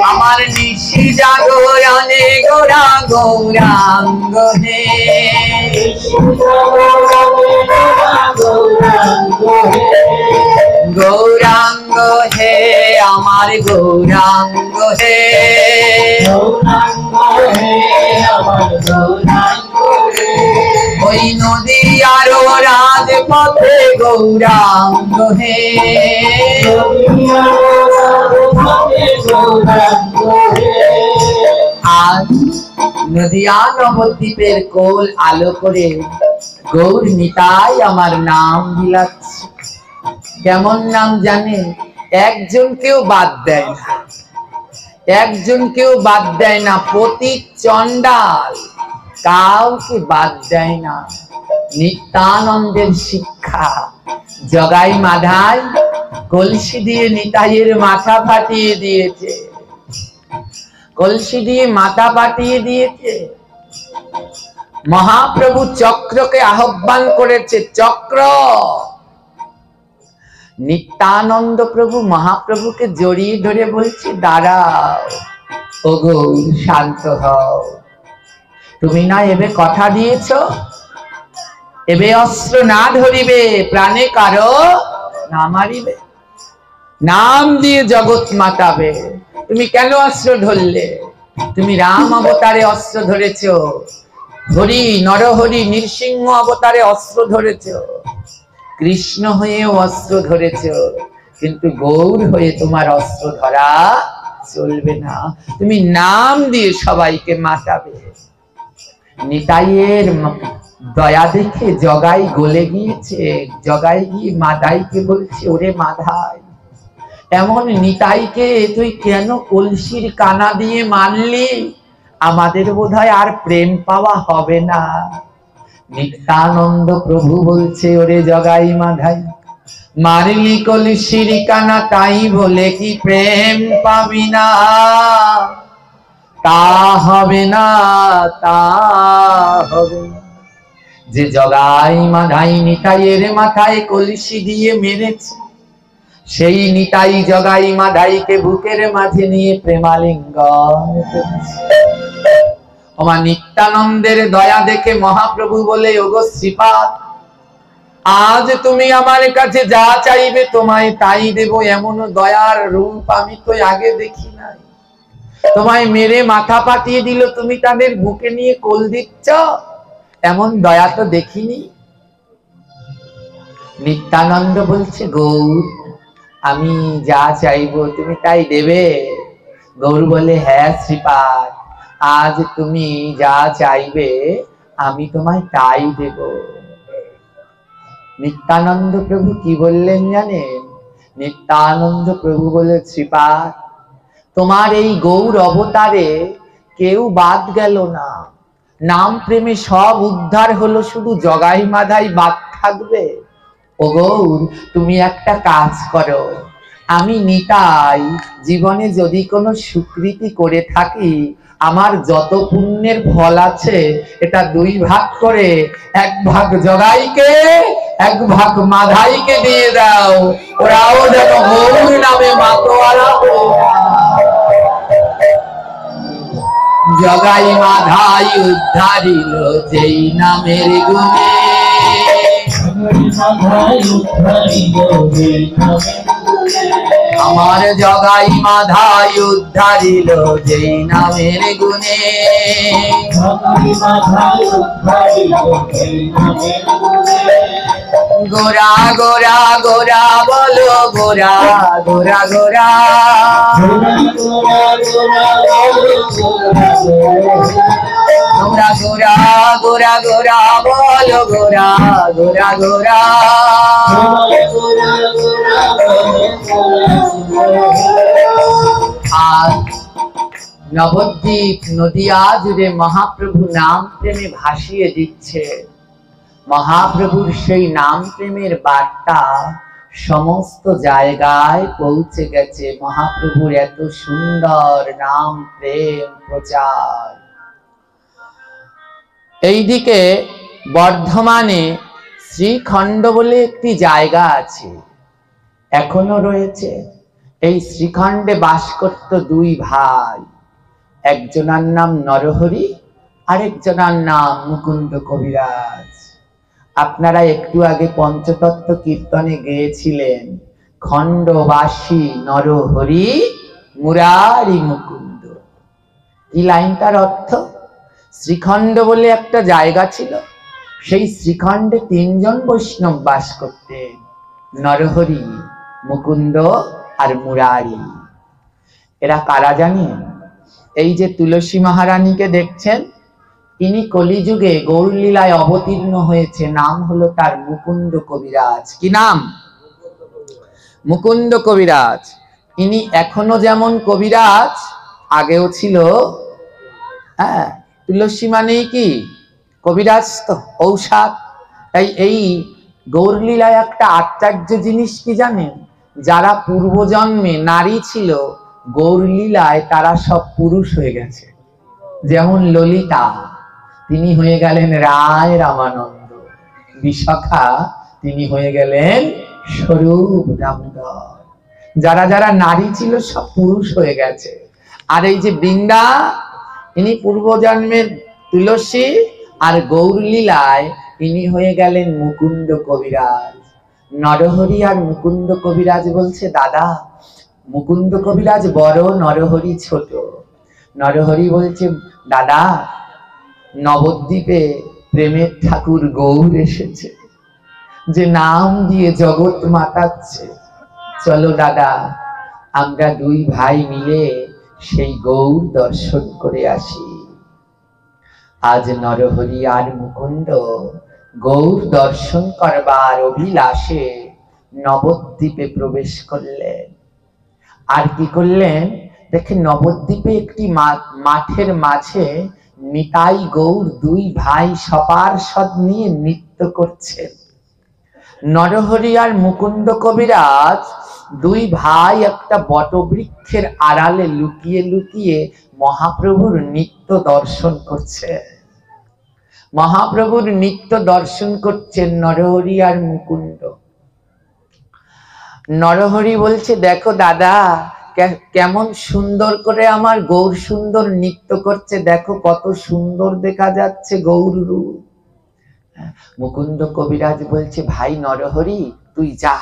আমার নিশি জাগরণে গোরা গৌরাঙ্গ হে, গৌরাঙ্গ হে আমার গৌরাঙ্গ হে, ওই নদী আর রাজপথে গৌরাঙ্গ হে, আজ নদিয়া নবদ্বীপের কোল আলো করে গৌর নিতাই আমার নাম বিলাচ্ছে। কেমন নাম জানে? একজনকেও বাদ দেয় না, একজনকেও বাদ দেয় না, পতিত চণ্ডাল কাউকে বাদ দেয় না। নিত্যানন্দের শিক্ষা। জগাই মাধাই কলসি দিয়ে নিতাইয়ের মাথা ফাটিয়ে দিয়েছে, কলসি দিয়ে মাথা ফাটিয়ে দিয়েছে। মহাপ্রভু চক্রকে আহ্বান করেছে, চক্র। নিত্যানন্দ প্রভু মহাপ্রভুকে জড়িয়ে ধরে বলছে, দাঁড়াও ও গৌর, শান্ত হও। তুমি না এবে কথা দিয়েছ, এবে অস্ত্র না ধরিবে, প্রাণে কারো না মারিবে, নাম দিয়ে জগৎ মাতাবে। তুমি কেন অস্ত্র ধরলে? তুমি রাম অবতারে অস্ত্র ধরেছ, হরি নরহরি নৃসিংহ অবতারে অস্ত্র ধরেছ, কৃষ্ণ হয়ে অস্ত্র ধরেছ, কিন্তু গৌর হয়ে তোমার অস্ত্র ধরা চলবে না। তুমি নাম দিয়ে সবাইকে মাতাবে। নিতাইয়ের দয়া দেখে জগাই গলে গিয়েছে। জগাই গিয়ে মাদাইকে বলছে, ওরে মাধাই, এমন নিতাইকে তুই কেন কলসির কানা দিয়ে মারলি? আমাদের বোধহয় আর প্রেম পাওয়া হবে না। নিত্যানন্দ প্রভু বলছে, ওরে জগাই মাধাই, মারলি কলসির কানা তাই বলে কি প্রেম পাবি না? তা হবে না, তা হবে না। যে জগাই মাধাই নিতাইয়ের মাথায় কলসি দিয়ে মেরেছে, সেই নিতাই জগাই মাধাইকে বুকের মাঝে নিয়ে প্রেমালিঙ্গন করেছে। আমার নিত্যানন্দের দয়া দেখে মহাপ্রভু বলে, ওগো শ্রীপাদ, আজ তুমি আমার কাছে যা চাইবে তোমায় তাই দেব। এমন দয়ার রূপ আমি তো আগে দেখি নাই। তোমায় মেরে মাথা পাঠিয়ে দিল, তুমি তাদের বুকে নিয়ে কোল দিচ্ছ, এমন দয়া তো দেখিনি। নিত্যানন্দ বলছে, গৌর, আমি যা চাইবো তুমি তাই দেবে? গৌর বলে, হ্যাঁ শ্রীপাদ, আজ তুমি যা চাইবে আমি তোমায় তাই দেব। নিত্যানন্দ প্রভু কি বললেন জানেন? নিত্যানন্দ প্রভু বলে, শ্রীপাদ, তোমার এই গৌর অবতারে কেউ বাদ গেল না। নাম প্রেমে সব উদ্ধার হলো, শুধু জগাই মাধাই বাদ থাকবে? ও গৌর, তুমি একটা কাজ করো। আমি নিতাই জীবনে যদি কোনো সুকৃতি করে থাকি, আমার যত পুণ্যের ফল আছে এটা দুই ভাগ করে এক ভাগ জগাইকে, এক ভাগ মাধাইকে দিয়ে দাও। ওরাও যেন গৌর নামে মাতোয়ারা হয়ে জগাই মাধাই উদ্ধারিল যেই নামের গুণে, আমার জগাই মাধাই উদ্ধারিল যেই নামের গুণে। গোরা গোরা গোরা বলো, গোরা গোরা গোরা, তোমরা গোরা গোরা গোরা বলো, গোরা গোরা গোরা। আর নবদ্বীপ নদিয়া জুড়ে মহাপ্রভু নাম প্রেমে ভাসিয়ে দিচ্ছে। মহাপ্রভুর সেই নাম প্রেমের বার্তা সমস্ত জায়গায় পৌঁছে গেছে। মহাপ্রভুর এত সুন্দর নাম প্রেম প্রচার। এইদিকে বর্ধমানে শ্রীখণ্ড বলে একটি জায়গা আছে, এখনো রয়েছে। এই শ্রীখণ্ডে বাস করত দুই ভাই, একজনার নাম নরহরি, আরেকজনার নাম মুকুন্দ কবিরাজ। আপনারা একটু আগে পঞ্চতত্ত্ব কীর্তনে গেয়েছিলেন, খণ্ডবাসী নরহরি মুরারি মুকুন্দ। কি লাইনটার অর্থ? শ্রীখণ্ড বলে একটা জায়গা ছিল, সেই শ্রীখণ্ডে তিনজন বৈষ্ণব বাস করতেন, নরহরি, মুকুন্দ আর মুরারি। এরা কারা জানেন? এই যে তুলসী মহারানীকে দেখছেন, তিনি কলিযুগে গৌরলীলায় অবতীর্ণ হয়েছে, নাম হলো তার মুকুন্দ কবিরাজ। কি নাম? মুকুন্দ কবিরাজ। ইনি এখনো যেমন কবিরাজ, আগেও ছিল। হ্যাঁ, তুলসী মানেই কি? কবিরাজ তো, ঔষধ। তাই এই গৌরলীলায় একটা আশ্চর্য জিনিস কি জানেন? যারা পূর্বজন্মে নারী ছিল, গৌরলীলায় তারা সব পুরুষ হয়ে গেছে। যেমন ললিতা, তিনি হয়ে গেলেন রায় রামানন্দ। বিশাখা, তিনি হয়ে গেলেন স্বরূপ দামোদর। যারা যারা নারী ছিল সব পুরুষ হয়ে গেছে। আর এই যে বৃন্দা, ইনি পূর্বজন্মের তুলসী, আর গৌরলীলায় ইনি হয়ে গেলেন মুকুন্দ কবিরাজ। নরহরি আর মুকুন্দ কবিরাজ বলছে, দাদা মুকুন্দ কবিরাজ বড়, নরহরি ছোট। নরহরি বলছে, দাদা নবদ্বীপে প্রেমের ঠাকুর গৌর এসেছে, যে নাম দিয়ে জগৎ মাতাচ্ছে। চলো দাদা, আমরা দুই ভাই মিলে সেই গৌর দর্শন করে আসি। আজ নরহরি আর মুকুন্দ গৌর দর্শন করবার অভিলাষে নবদ্বীপে প্রবেশ করলেন। আর কি করলেন দেখেন, নবদ্বীপে একটি মাঠের মাঝে নিতাই গৌর দুই ভাই সপার্ষদ নিয়ে নৃত্য করছেন। নরহরি আর মুকুন্দ কবিরাজ দুই ভাই একটা বটবৃক্ষের আড়ালে লুকিয়ে লুকিয়ে মহাপ্রভুর নৃত্য দর্শন করছে। মহাপ্রভুর নৃত্য দর্শন করছেন নরহরি আর মুকুন্দ। নরহরি বলছে, দেখো দাদা কেমন সুন্দর করে আমার গৌর সুন্দর নৃত্য করছে, দেখো কত সুন্দর দেখা যাচ্ছে গৌর রূপ। মুকুন্দ কবিরাজ বলছে, ভাই নরহরি তুই যা,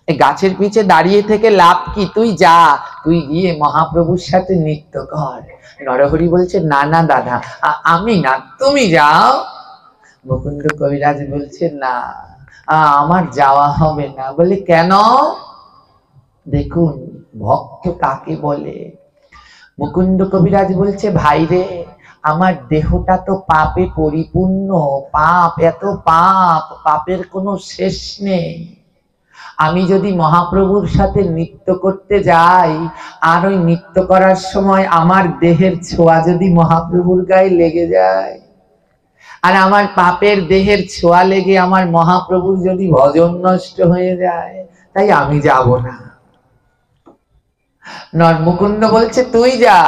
গাছের পিছে দাঁড়িয়ে থেকে লাভ কি, তুই যা, তুই গিয়ে মহাপ্রভুর সাথে নৃত্য কর। নরহরি বলছে, না না দাদা, আমি না, তুমি যাও। মুকুন্দ কবিরাজ বলছে, না আমার যাওয়া হবে না। বলে কেন? দেখুন ভক্ত কাকে বলে। মুকুন্দ কবিরাজ বলছে, ভাই রে, আমার দেহটা তো পাপে পরিপূর্ণ, পাপ, এত পাপ, পাপের কোনো শেষ নেই। আমি যদি মহাপ্রভুর সাথে নৃত্য করতে যাই, আর ওই নৃত্য করার সময় আমার দেহের ছোঁয়া যদি মহাপ্রভুর গায়ে লেগে যায়, আর আমার পাপের দেহের ছোঁয়া লেগে আমার মহাপ্রভুর যদি ভজন নষ্ট হয়ে যায়, তাই আমি যাব না। মুকুন্দ বলছে, তুই যা।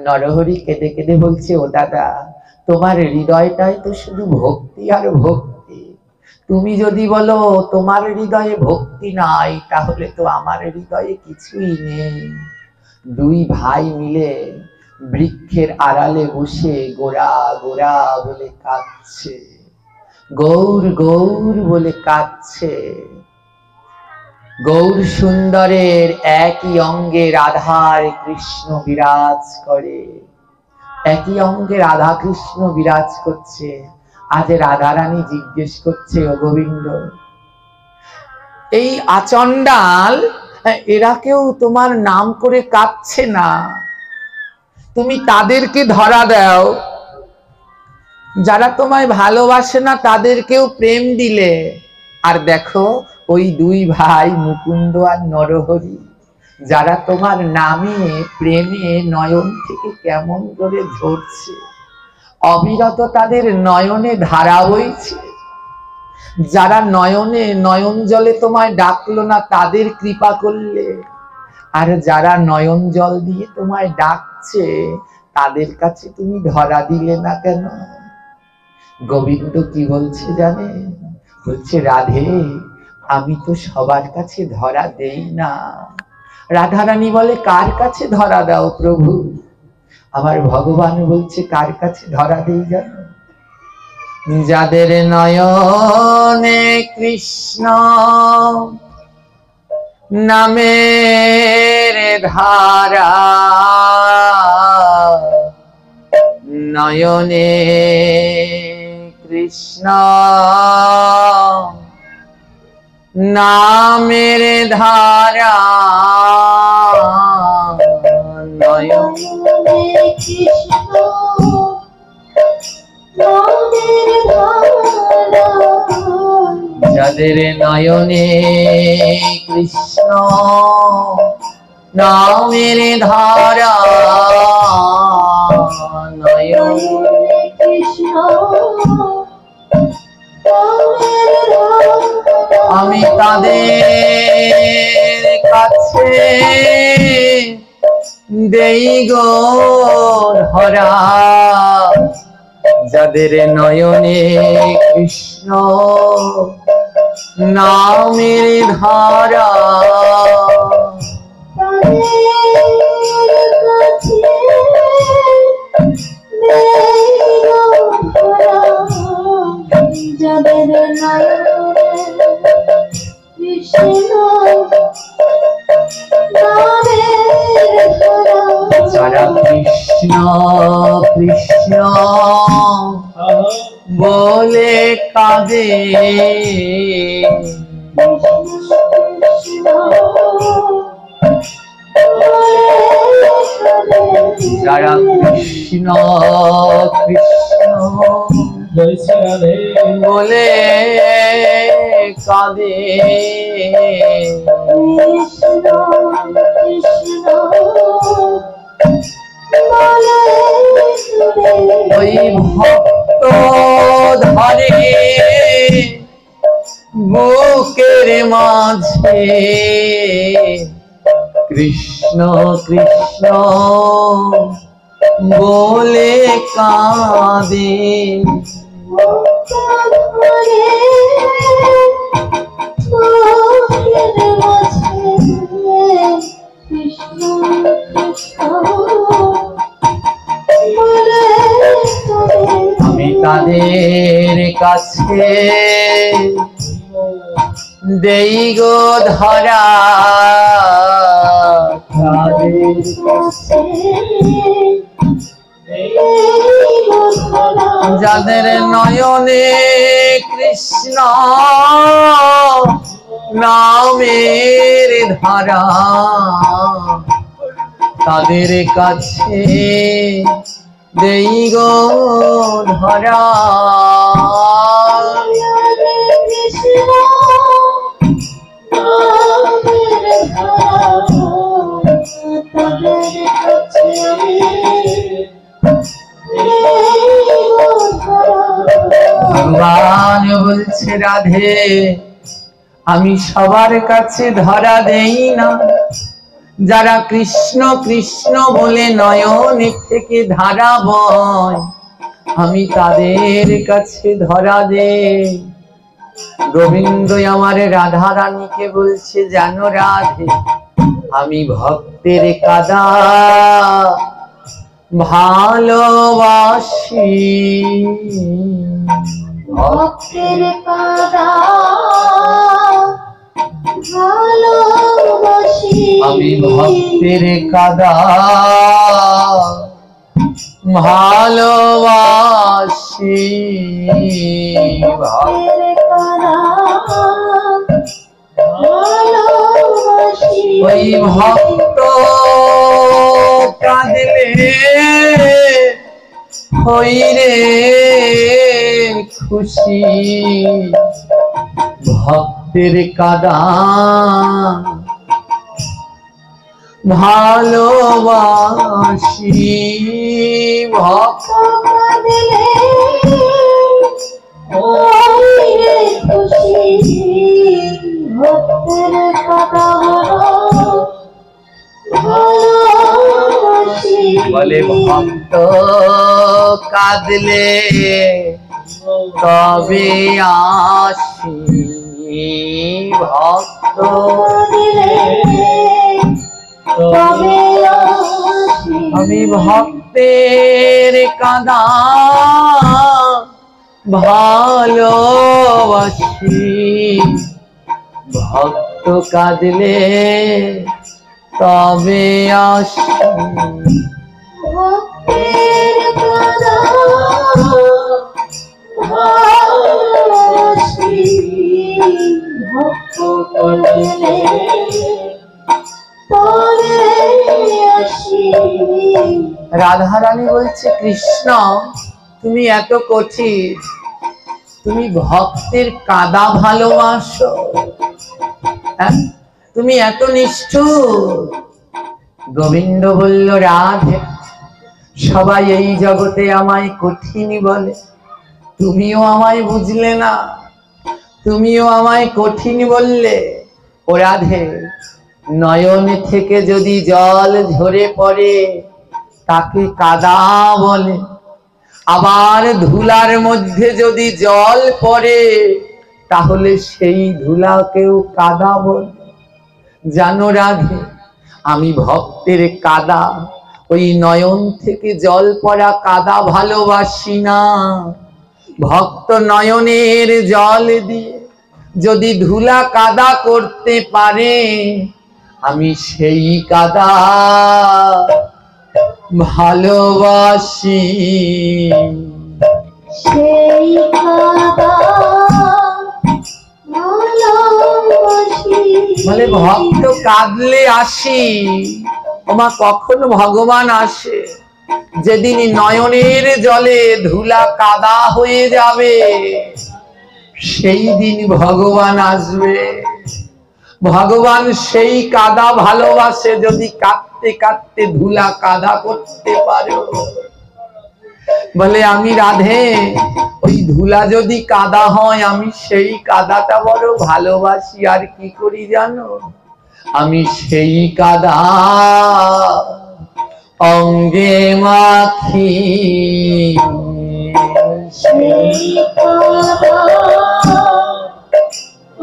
নরহরি কেঁদে কেঁদে বলছে, ও দাদা, তোমার হৃদয়টাই তো শুধু ভক্তি আর ভক্তি। তুমি যদি বলো তোমার হৃদয়ে ভক্তি নাই, তাহলে তো আমার হৃদয়ে কিছুই নেই। দুই ভাই মিলে বৃক্ষের আড়ালে বসে গোরা গোরা বলে কাঁদছে, গৌর গৌর বলে কাঁদছে। গৌর সুন্দরের একই অঙ্গে রাধার কৃষ্ণ বিরাজ করে, একই অঙ্গে রাধা কৃষ্ণ বিরাজ করছে। আজ রাধারানী জিজ্ঞেস করছে, ও গোবিন্দ, এই আচণ্ডাল এরা কেউ তোমার নাম করে কাঁদছে না, তুমি তাদেরকে ধরা দাও। যারা তোমায় ভালোবাসে না তাদেরকেও প্রেম দিলে। আর দেখো ওই দুই ভাই মুকুন্দ আর নরহরি, যারা তোমার নামে প্রেমে নয়ন থেকে কেমন করে ঝরছে, অবিরত তাদের নয়নে ধারা বইছে। যারা নয়নে নয়ন জলে তোমায় ডাকলো না, তাদের কৃপা করলে। আর যারা নয়ন জল দিয়ে তোমায় ডাকছে, তাদের কাছে তুমি ধরা দিলে না কেন? গোবিন্দ কি বলছে জানে? বলছে, রাধে, আমি তো সবার কাছে ধরা দেই না, রাধারানী বলে কার কাছে ধরা দাও প্রভু? আবার ভগবান বলছে কার কাছে ধরা দেই জানো? যাদের নয়নে কৃষ্ণ নামের ধারা, নয়নে কৃষ্ণ নামের ধারা, নয়নে কৃষ্ণ নামের ধারা, যাদের নয়নে কৃষ্ণ নামের ধারা, নয়নে কৃষ্ণ নামের ধারা, আমি তাদের কাছে দেই গো ধরা, যাদের নয়নে কৃষ্ণ নামের ধারা, যাদের যারা কৃষ্ণ কৃষ্ণ বলে কাঁদে, যারা কৃষ্ণ কৃষ্ণ বলে কাঁদে, ওই ভক্ত ধরে বুকের মাঝে কৃষ্ণ কৃষ্ণ বলে কাঁদে, আমি তাদের কাছে দেই গো ধরা, তাদের কাছে যাদের নয়নে কৃষ্ণ নামের ধারা, তাদের কাছে দেই গো ধরা, কৃষ্ণ নামের ধারা, তাদের কাছে ভগবান বলছে রাধে আমি সবার কাছে ধরা দেই না, যারা কৃষ্ণ কৃষ্ণ বলে নয়ন থেকে ধারা বয় আমি তাদের কাছে ধরা দেই। গোবিন্দ আমার রাধা রানীকে বলছে জানো রাধে আমি ভক্তের কাদা ভালোবাসি, ভক্তের কাদা ভালোবাসি, আমি ভক্তের কাদা ভালোবাসি, ভক্তের কাদা ভালোবাসি, ওই ভক্ত কাঁদলে হই রে খুশি, ভক্তের কাদা ভালোবাসি, ভক্ত কাঁদলে হই রে খুশি, ভক্তের কাদা ভালোবাসি, বলে ভক্ত কাঁদলে তবে আসি, ভক্ত আমি ভক্তের কাঁদা ভালোবাসি, ভক্ত কাঁদলে তবে আসি। ভক্তের কাঁদা ভালোবাসি, ভক্ত কাঁদলে তবে আসি। রাধারানী বলছে, কৃষ্ণ তুমি এত কঠিন, তুমি ভক্তের কাঁদা ভালোবাসো, তুমি এত নিষ্ঠুর। গোবিন্দ বলল, রাধে সবাই এই জগতে আমায় কঠিন বলে, তুমিও আমায় বুঝলে না, তুমিও আমায় কঠিন বললে। ও রাধে, নয়ন থেকে যদি জল ঝরে পড়ে তাকে কাদা বলে, আবার ধুলার মধ্যে যদি জল পড়ে তাহলে সেই ধুলাকেও কাদা বলে। জানো রাধে, আমি ভক্তের কাদা, ওই নয়ন থেকে জল পড়া কাদা ভালোবাসি না। ভক্ত নয়নের জল দিয়ে যদি ধুলা কাদা করতে পারে, আমি সেই কাদা ভালোবাসি। সেই কাদা ভালোবাসি। বলে ভক্ত কাঁদলে আসি, ওমা কখন ভগবান আসে? যেদিন নয়নের জলে ধুলা কাদা হয়ে যাবে সেই দিন ভগবান আসবে। ভগবান সেই কাদা ভালোবাসে যদি কাঁদতে কাঁদতে ধুলা কাদা করতে পারো। বলে আমি রাধে, ওই ধুলা যদি কাদা হয় আমি সেই কাদাটা বড় ভালোবাসি। আর কি করি জানো? আমি সেই কাদা অঙ্গে মাখি, সেই কাদা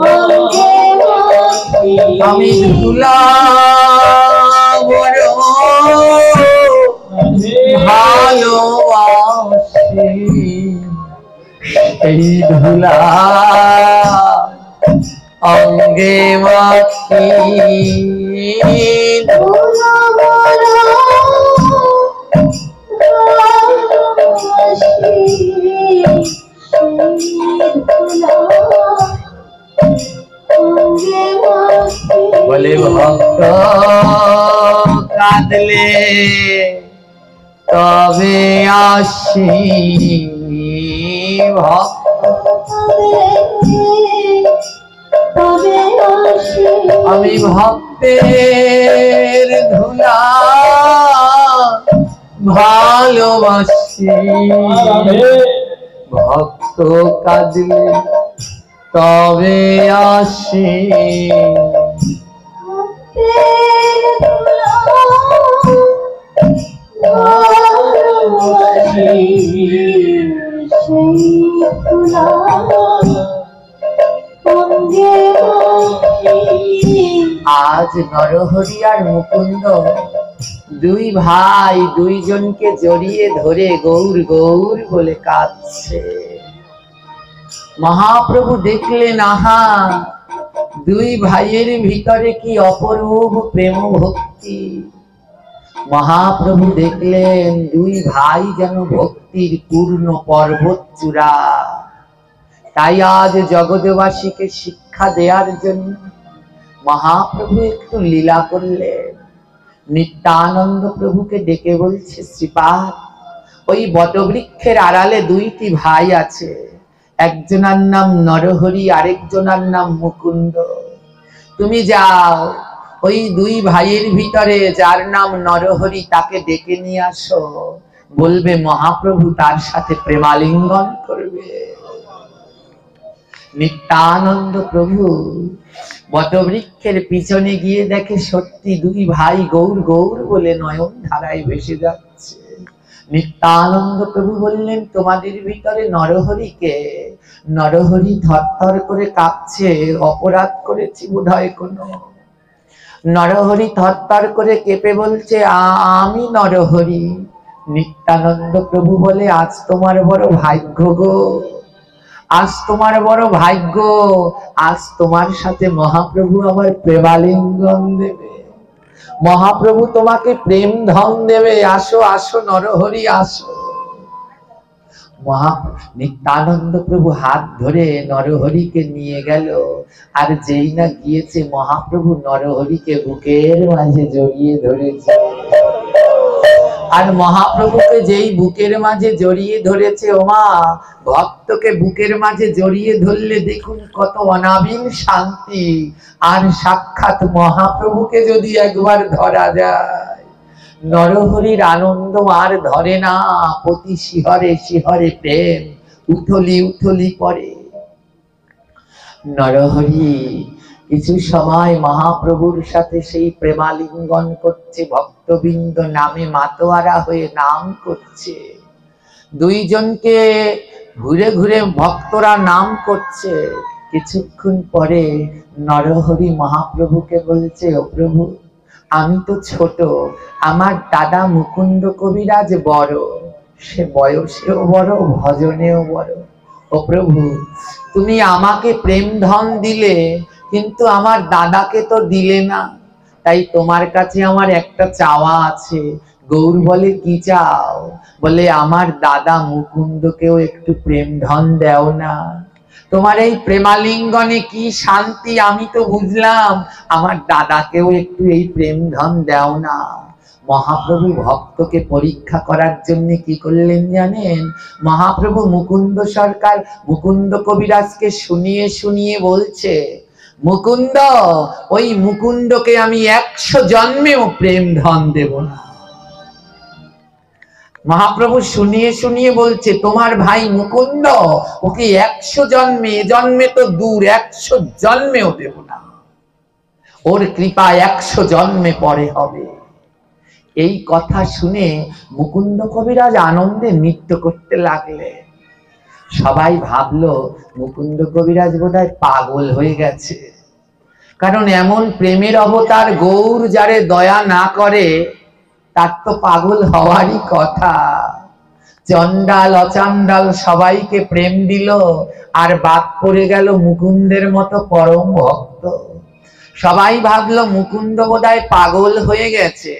অঙ্গে মাখি। আমি ধুলা বড় ভালোবাসি, সেই ধুলা অঙ্গে মাখি। ধুলা বড় ভালোবাসি, সেই ধুলা অঙ্গে মাখি। বলে ভক্ত কাঁদলে তবে আসি, ভক্ত তবে আসি। আমি ভক্তের ধুলা ভালোবাসি, ভক্ত কাঁদলে তবে আসি। ভক্তের ধুলা ভালোবাসি, সেই ধুলা অঙ্গে মাখি। আজ নরহরি আর মুকুন্দ দুই ভাই দুইজনকে জড়িয়ে ধরে গৌর গৌর বলে কাঁদছে। মহাপ্রভু দেখলেন, আহা দুই ভাইয়ের ভিতরে কি অপরূপ প্রেম ভক্তি। মহাপ্রভু দেখলেন দুই ভাই যেন ভক্তির পূর্ণ পর্বত চূড়া। তাই আজ জগৎবাসীকে শিক্ষা দেওয়ার জন্য মহাপ্রভু একটু লীলা করলেন। নিত্যানন্দ প্রভুকে ডেকে বলছে, শ্রীপাদ ওই বটবৃক্ষের আড়ালে দুইটি ভাই আছে, একজনার নাম নরহরি, আরেকজনার নাম মুকুন্দ। তুমি যাও ওই দুই ভাইয়ের ভিতরে যার নাম নরহরি তাকে ডেকে নিয়ে আসো, বলবে মহাপ্রভু তার সাথে প্রেমালিঙ্গন করবে। নিত্যানন্দ প্রভু বটবৃক্ষের পিছনে গিয়ে দেখে সত্যি দুই ভাই গৌর গৌর বলে নয়ন ধারায় ভেসে যাচ্ছে। নিত্যানন্দ প্রভু বললেন, তোমাদের ভিতরে নরহরিকে? নরহরি থরথর করে কাঁপছে, অপরাধ করেছি বোধহয় কোনো। নরহরি থরথর করে কেঁপে বলছে, আমি নরহরি। নিত্যানন্দ প্রভু বলে, আজ তোমার বড় ভাগ্য গো, আজ তোমার বড় ভাগ্য, আজ তোমার সাথে মহাপ্রভু আমার প্রেমালিঙ্গন দেবে, মহাপ্রভু তোমাকে প্রেম ধন দেবে, আসো আসো নরহরি আসো। নিত্যানন্দ প্রভু হাত ধরে নরহরিকে নিয়ে গেল, আর যেই না গিয়েছে মহাপ্রভু নরহরিকে বুকের মাঝে জড়িয়ে ধরেছে। আর মহাপ্রভুকে যেই বুকের মাঝে জড়িয়ে ধরেছে, ওমা, ভক্তকে বুকের মাঝে জড়িয়ে ধরলে দেখুন কত অনাবিল শান্তি। আর সাক্ষাৎ মহাপ্রভুকে যদি একবার ধরা যায়, নরহরির আনন্দ আর ধরে না, প্রতি শিহরে শিহরে প্রেম উথলি উথলি পড়ে। নরহরি কিছু সময় মহাপ্রভুর সাথে সেই প্রেমালিঙ্গন করছে, ভক্তবৃন্দ নামে মাতোয়ারা হয়ে নাম করছে, দুইজনকে ঘুরে ঘুরে ভক্তরা নাম করছে। কিছুক্ষণ পরে নরহরি মহাপ্রভুকে বলছে, ও প্রভু, আমি তো ছোট, আমার দাদা মুকুন্দ কবিরাজ বড়, সে বয়সেও বড়, ভজনেও বড়। ও প্রভু, তুমি আমাকে প্রেম ধন দিলে, কিন্তু আমার দাদাকে তো দিলে না, তাই তোমার কাছে আমার একটা চাওয়া আছে। গৌর বলে, কি চাও? বলে, আমার দাদা মুকুন্দকেও একটু প্রেম ধন দেও না। তোমার এই প্রেমালিঙ্গনে কি শান্তি আমি তো বুঝলাম, আমার দাদাকেও একটু এই প্রেম ধন দেও না। মহাপ্রভু ভক্তকে পরীক্ষা করার জন্য কি করলেন জানেন? মহাপ্রভু মুকুন্দ সরকার মুকুন্দ কবিরাজকে শুনিয়ে শুনিয়ে বলছে, মুকুন্দ, ওই মুকুন্দকে আমি 100 জন্মেও প্রেম ধন দেব না। মহাপ্রভু শুনিয়ে শুনিয়ে বলছে, তোমার ভাই মুকুন্দ, ওকে 100 জন্মে, জন্মে তো দূর, 100 জন্মেও দেব না, ওর কৃপা 100 জন্মে পরে হবে। এই কথা শুনে মুকুন্দ কবিরাজ আনন্দে নৃত্য করতে লাগলে। সবাই ভাবলো মুকুন্দ কবিরাজ বোধহয় পাগল হয়ে গেছে, কারণ এমন প্রেমের অবতার গৌর যারে দয়া না করে, তার তো পাগল হওয়ারই কথা। চন্ডাল অচান্ডাল সবাইকে প্রেম দিল, আর বাদ পড়ে গেল মুকুন্দের মতো পরম ভক্ত। সবাই ভাবলো মুকুন্দ বোধহয় পাগল হয়ে গেছে।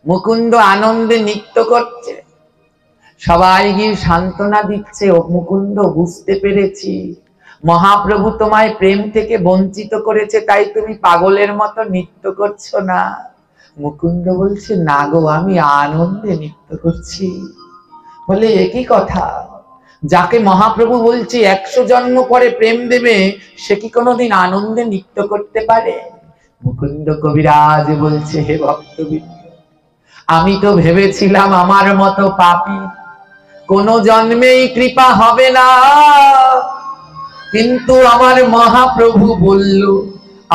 মুকুন্দ আনন্দে নৃত্য করছে, সবাই গিয়ে সান্ত্বনা দিচ্ছে, ও মুকুন্দ, বুঝতে পেরেছি মহাপ্রভু তোমায় প্রেম থেকে বঞ্চিত করেছে, তাই তুমি পাগলের মতো নৃত্য করছো না। মুকুন্দ বলছে, না গো, আমি আনন্দে নৃত্য করছি। বলে, একই কথা, যাকে মহাপ্রভু বলছে 100 জন্ম পরে প্রেম দেবে, সে কি কোনোদিন আনন্দে নৃত্য করতে পারে? মুকুন্দ কবিরাজ বলছে, হে ভক্তবৃন্দ, আমি তো ভেবেছিলাম আমার মতো পাপী কোন জন্মেই কৃপা হবে না, কিন্তু আমার মহাপ্রভু বলল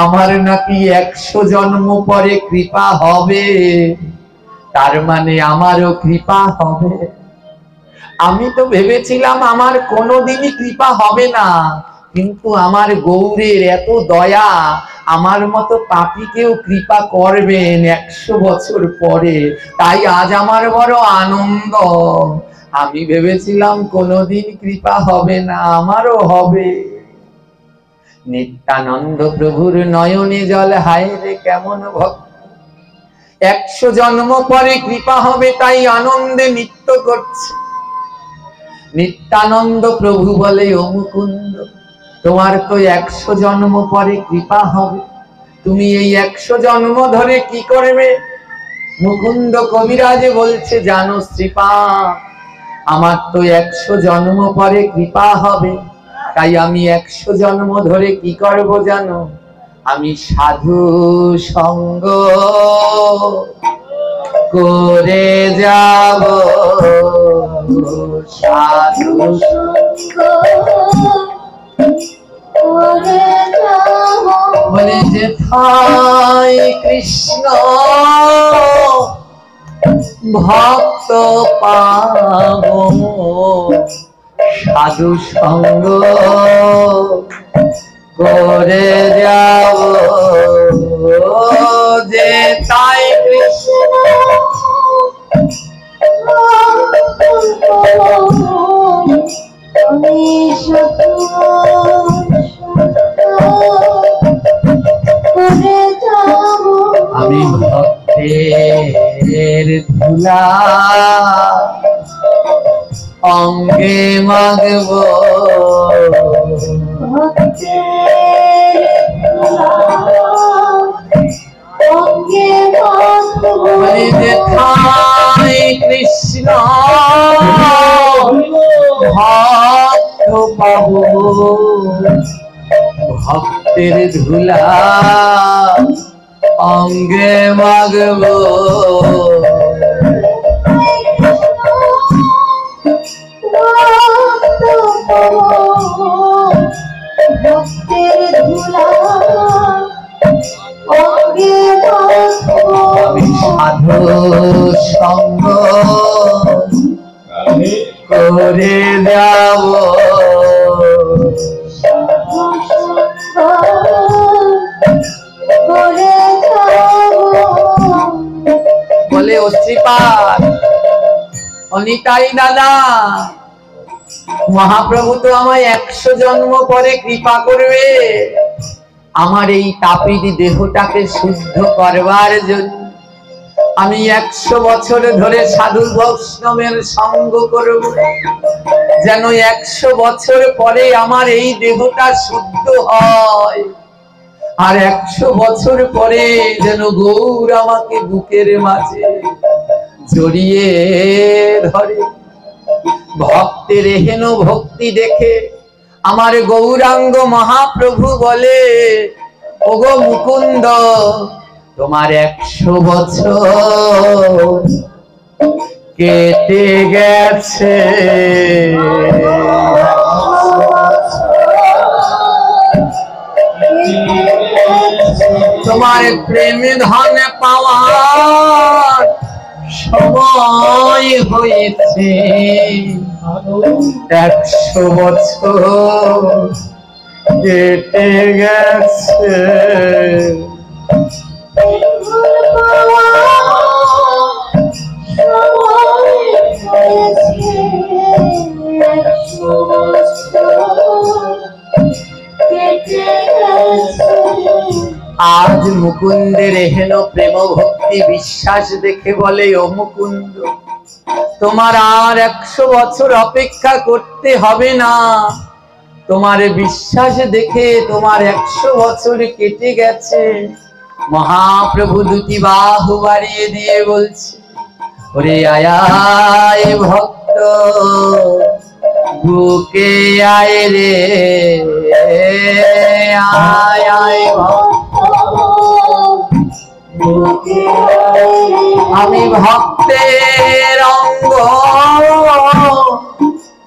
আমার নাকি 100 জন্ম পরে কৃপা হবে, তার মানে আমারও কৃপা হবে। আমি তো ভেবেছিলাম আমার কোনোদিনই কৃপা হবে না, কিন্তু আমার গৌরের এত দয়া, আমার মতো পাপীকেও কৃপা করবেন 100 বছর পরে, তাই আজ আমার বড় আনন্দ। আমি ভেবেছিলাম কোনোদিন কৃপা হবে না, আমারও হবে। নিত্যানন্দ প্রভুর নয়নে জল, হায় রে কেমন ভক্ত, 100 জন্ম পরে কৃপা হবে, তাই আনন্দে নৃত্য করছে। নিত্যানন্দ প্রভু বলে, ও মুকুন্দ, তোমার তো 100 জন্ম পরে কৃপা হবে, তুমি এই 100 জন্ম ধরে কি করবে? মুকুন্দ কবিরাজ বলছে, জানো শ্রীপাদ, আমার তো 100 জন্ম পরে কৃপা হবে, তাই আমি 100 জন্ম ধরে কি করব জানো? আমি সাধু সঙ্গ করে যাব, সাধু সঙ্গ করে যাব। বলে যে থাই কৃষ্ণ ভক্ত পাব, সাধু সঙ্গ করে যাব যে তাই কৃষ্ণ আমি ভক্তের ধুলা অঙ্গে মাগব বলি যে ঠাই কৃষ্ণ ভক্ত পাবো ভক্তের ধুলা অঙ্গে মাগব আমি সাধু সঙ্গ করে যাব বলে ও শ্রীপাদ অনিতাই দাদা মহাপ্রভু তো আমায় 100 জন্ম পরে কৃপা করবে আমার এই তাপিত দেহটাকে শুদ্ধ করবার জন্য। আমি 100 বছর ধরে সাধু বৈষ্ণবের সঙ্গ করব যেন 100 বছর পরে আমার এই দেহটা শুদ্ধ হয় আর 100 বছর পরে যেন গৌর আমাকে বুকের মাঝে জড়িয়ে ধরে। ভক্তের হেন ভক্তি দেখে আমার গৌরাঙ্গ মহাপ্রভু বলে ওগো মুকুন্দ তোমার 100 বছর কেটে গেছে তোমার প্রেম ধন পাওয়ার সময় হয়েছে 100 বছর কেটে গেছে আজ মুকুন্দের হেন প্রেম ভক্তি বিশ্বাস দেখে বলে ও মুকুন্দ তোমার আর 100 বছর অপেক্ষা করতে হবে না তোমার বিশ্বাস দেখে তোমার 100 বছর কেটে গেছে। মহাপ্রভু দুটি বাহু বাড়িয়ে দিয়ে বলছে ওরে আয় ভক্ত বুকে আয় রে আয় আয় আমি ভক্তের অঙ্গ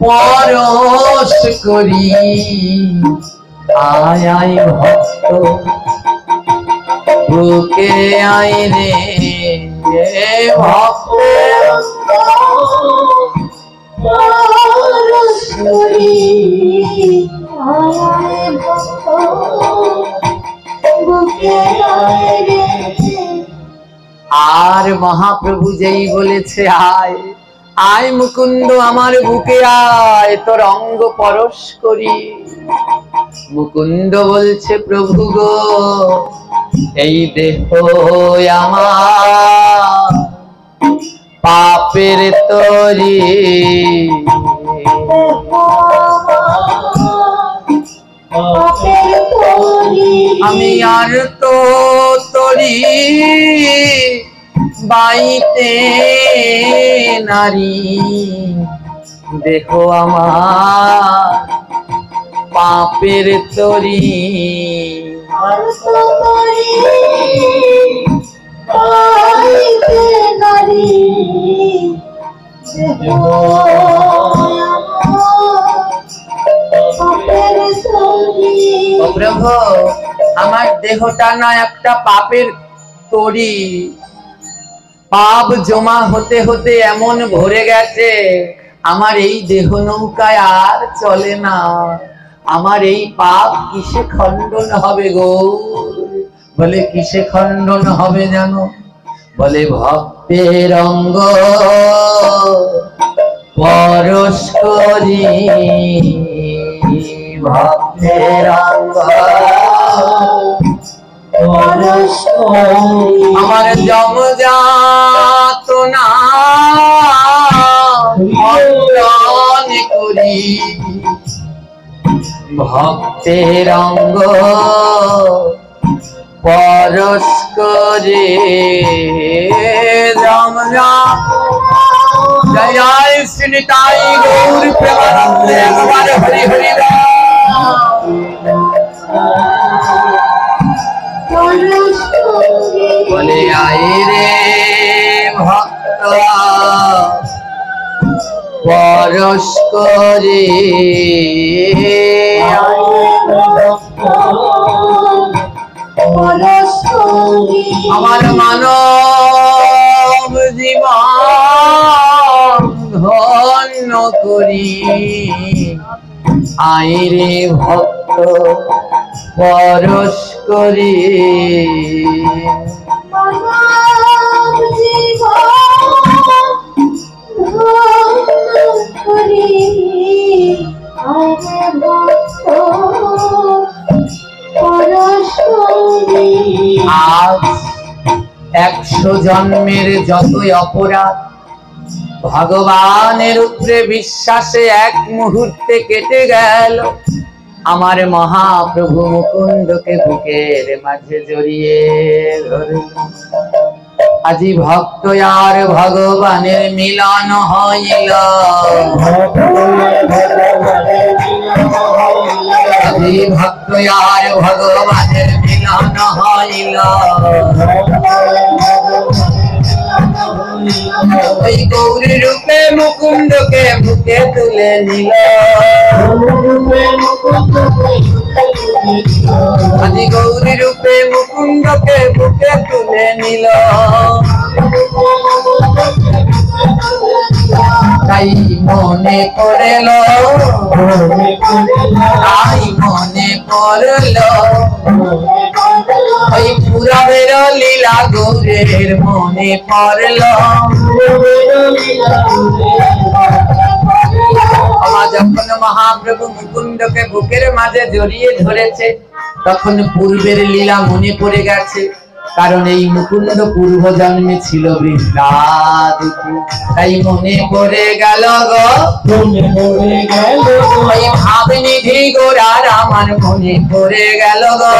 পরশ করি আয় আয় ভক্ত বুকে আয় রে ভক্তের পরশ করি আয় ভক্ত বুকে আয় রে। আর মহাপ্রভু যেই বলেছে আয় আয় মুকুন্দ আমার বুকে আয় তোর অঙ্গ পরশ করি মুকুন্দ বলছে প্রভু গো এই দেহ আমার পাপের তরি আমি আর তো তরি বাইতে নারী দেখো আমার পাপের তরি প্রভু আমার দেহটা না একটা পাপের তরি পাপ জমা হতে হতে এমন ভরে গেছে আমার এই দেহ নৌকায় আর চলে না আমার এই পাপ কিসে খণ্ডন হবে গো? বলে কিসে খণ্ডন হবে জানো? বলে ভক্তের অঙ্গ পরশ করি, ভক্তের অঙ্গ পরশ করি। আমার জমজাত না খণ্ডন করি, ভক্তের অঙ্গ পরশ করে জমজাত। জয় শ্রী নিতাই গৌর প্রেমানন্দে একবার হরি হরি পরশ করি। বলে আয় রে ভক্ত পরশ করে পরশ করি। আমার মানব জীবন ধন্য করি, আয় রে ভক্ত পরশ করি। মানব জীবন ধন্য করি, আরে ভক্ত পরশ করি। আজ 100 জন্মের যতই অপরাধ ভগবানের উপরে বিশ্বাসে এক মুহূর্তে কেটে গেল। আমার মহাপ্রভু মুকুন্দকে বুকের মাঝে জড়িয়ে ধরল। আজি ভক্ত আর ভগবানের মিলন হইল, আজি ভক্ত আর ভগবানের মিলন হইল। ওই গৌরী রূপে মুকুন্দকে বুকে তুলে নিল, আজি গৌরী রূপে মুকুন্দকে বুকে তুলে নিল। তাই মনে পড়ল, তাই মনে পড়ল ওই পুরাণের লীলা গৌরের মনে পড়ল। আমার যখন মহাপ্রভু মুকুন্দকে বুকের মাঝে জড়িয়ে ধরেছে তখন পূর্বের লীলা মনে পড়ে গেছে, কারণ এই মুকুন্দ পূর্ব জন্মে ছিল বৃন্দাবতী। তাই মনে পড়ে গেল গো, ওই ভাবনিধি গোরার আমার মনে পড়ে গেল গো।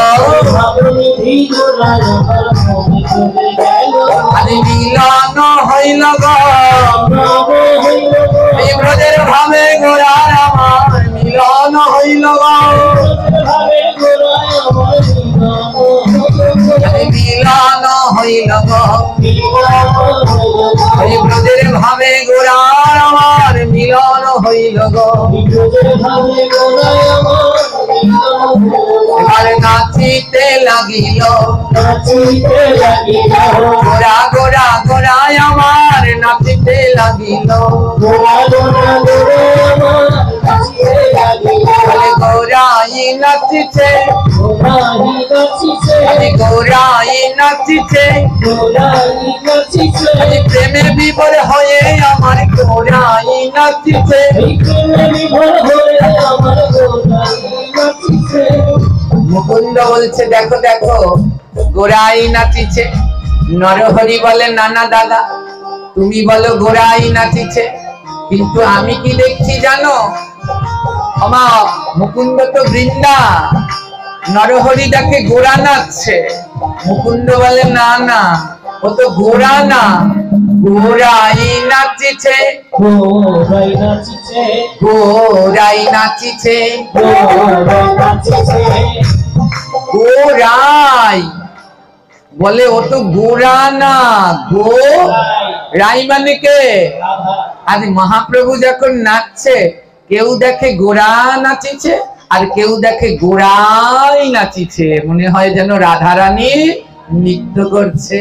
আজ মিলন হইল গো, এই ব্রজের ভাবে গোরার আমার মিলন হইল গো। মিলন হইল গো, এই ব্রজের ভাবে গোরার আমার মিলন হইল গো। এবার নাচিতে লাগিল, গোরা গোরা গোরায় আমার নাচিতে লাগিল। গোরাই নাচিছে, গোরাই নাচিছে, প্রেমে বিভোর হয়ে আমার গোরাই নাচিছে। মুকুন্দ বলছে দেখো দেখো গোরাই নাচিছে। নরহরি বলে না না দাদা, তুমি বলো গোরাই নাচিছে, কিন্তু আমি কি দেখছি জানো? আমার মুকুন্দ তো বৃন্দা, নরহরি দেখে গোরা নাচছে। মুকুন্দ বলে না না, ও তো গোরা না, গোরাই নাচিছে, গোরাই নাচিছে, গোরাই বলে ও তো গোরা না, গো রাই মানে কে? আজ মহাপ্রভু যখন নাচছে কেউ দেখে গোরা নাচিছে আর কেউ দেখে গোরাই নাচিছে, মনে হয় যেন রাধারানী নৃত্য করছে।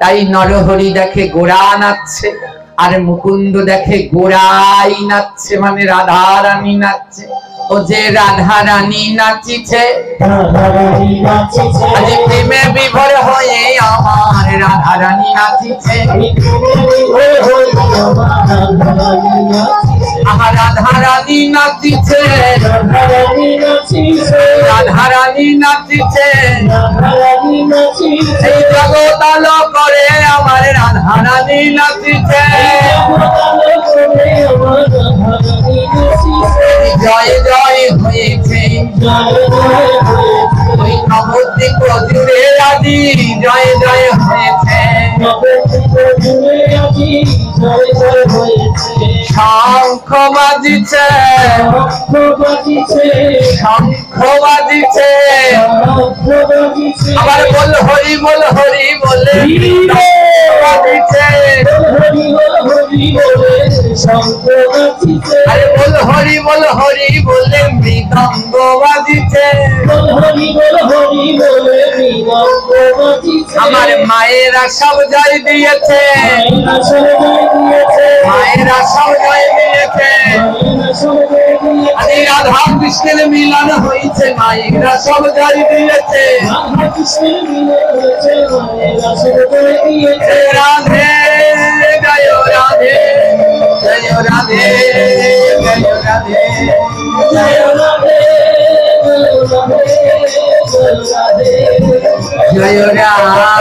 তাই নরহরি দেখে গোরা নাচছে আর মুকুন্দ দেখে গোড়াই নাচছে, মানে রাধা রানী নাচছে। ও যে রাধা রানী নাচিছে, আজ প্রেমে বিভোর হয়ে আমার রাধা রানী নাচিছে। আমার রাধা রানী নাচিছে, রাধা রানী নাচিছে। এই জগৎ আলো করে আমার রাধা রানী নাচিছে। জয় জয় হয়েছে ওই নবদ্বীপ জুড়ে আজি, জয় জয় হয়েছে। শঙ্খ বাজিছে, শঙ্খ বাজিছে। আবার বল হরি বল হরি বলে বাজিছে। আরে বল হরি বলে মৃদঙ্গ বাজিছে। আমার মায়েরা সব জয় দিয়েছে, মায়েরা সব জয় দিয়েছে। আরে রাধা কৃষ্ণের মিলন হয়েছে, মায়েরা সব জয় দিয়েছে। রাধে জয় রাধে, জয় রাধে, জয় রাধে, জয় রাধে, জয় রাধে।